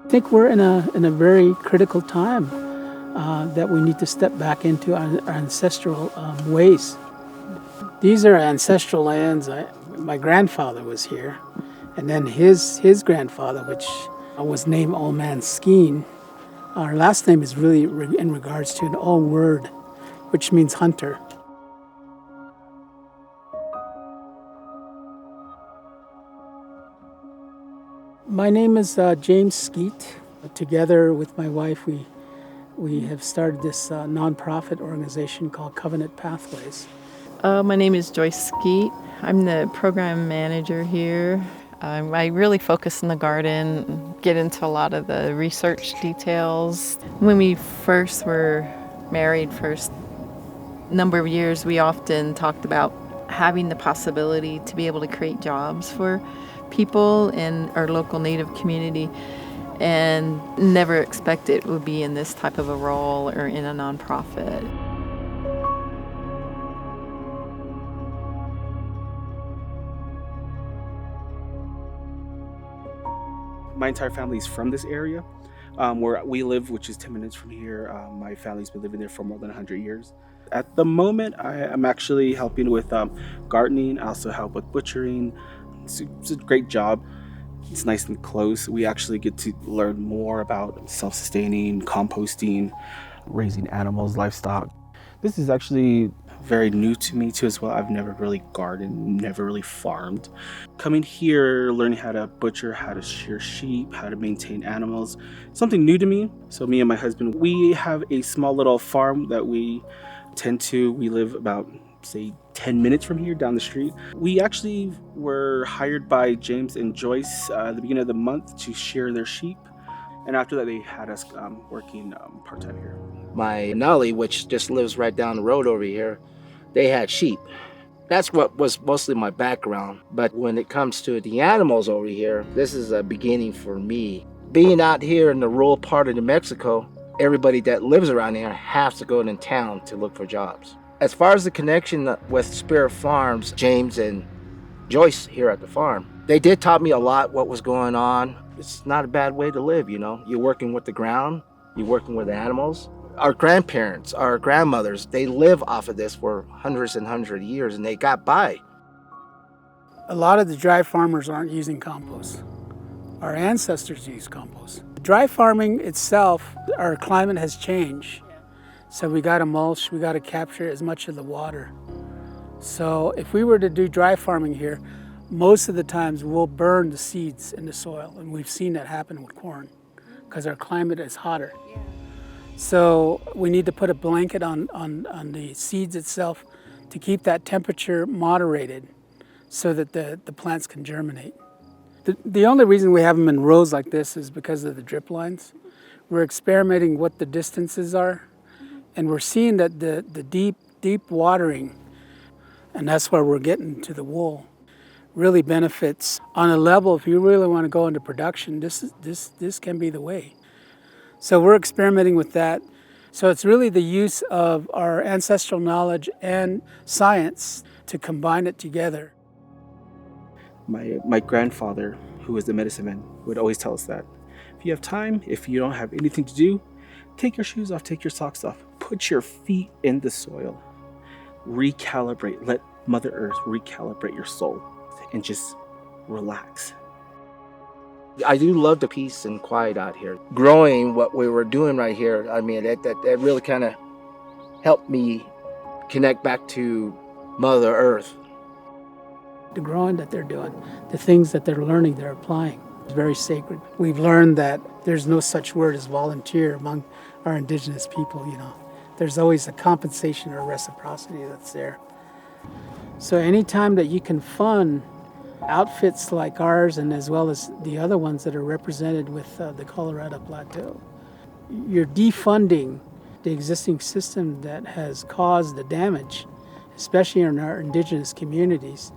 I think we're in a very critical time that we need to step back into our ancestral ways. These are ancestral lands. My grandfather was here, and then his grandfather, which was named Old Man Skeen. Our last name is really in regards to an old word, which means hunter. My name is James Skeet. Together with my wife, we have started this nonprofit organization called Covenant Pathways. My name is Joyce Skeet. I'm the program manager here. I really focus in the garden, get into a lot of the research details. When we first were married, first number of years, we often talked about having the possibility to be able to create jobs for people in our local Native community, and never expected it would be in this type of a role or in a nonprofit. My entire family is from this area, where we live, which is 10 minutes from here. My family's been living there for more than 100 years. At the moment, I'm actually helping with gardening. I also help with butchering. It's a great job. It's nice and close. We actually get to learn more about self-sustaining, composting, raising animals, livestock. This is actually very new to me too as well. I've never really gardened, never really farmed. Coming here, learning how to butcher, how to shear sheep, how to maintain animals, something new to me. So me and my husband, we have a small little farm that we live about, say, 10 minutes from here down the street. We actually were hired by James and Joyce at the beginning of the month to shear their sheep. And after that, they had us working part-time here. My Nolly, which just lives right down the road over here, they had sheep. That's what was mostly my background. But when it comes to the animals over here, this is a beginning for me. Being out here in the rural part of New Mexico, everybody that lives around here has to go in town to look for jobs. As far as the connection with Spirit Farms, James and Joyce here at the farm, they did taught me a lot what was going on. It's not a bad way to live, you know. You're working with the ground, you're working with animals. Our grandparents, our grandmothers, they live off of this for hundreds and hundreds of years, and they got by. A lot of the dry farmers aren't using compost. Our ancestors used compost. Dry farming itself, our climate has changed. So we got to mulch, we got to capture as much of the water. So if we were to do dry farming here, most of the times we'll burn the seeds in the soil, and we've seen that happen with corn because our climate is hotter. So we need to put a blanket on the seeds itself to keep that temperature moderated so that the plants can germinate. The only reason we have them in rows like this is because of the drip lines. We're experimenting what the distances are, and we're seeing that the deep watering, and that's where we're getting to the wool, really benefits. On a level, if you really want to go into production, this can be the way. So we're experimenting with that. So it's really the use of our ancestral knowledge and science to combine it together. My grandfather, who was the medicine man, would always tell us that if you have time, if you don't have anything to do, take your shoes off, take your socks off, put your feet in the soil, recalibrate, let Mother Earth recalibrate your soul, and just relax. I do love the peace and quiet out here. Growing what we were doing right here, I mean, that really kind of helped me connect back to Mother Earth. The growing that they're doing, the things that they're learning, they're applying. It's very sacred. We've learned that there's no such word as volunteer among our indigenous people, you know. There's always a compensation or reciprocity that's there. So anytime that you can fund outfits like ours, and as well as the other ones that are represented with the Colorado Plateau, you're defunding the existing system that has caused the damage, especially in our indigenous communities.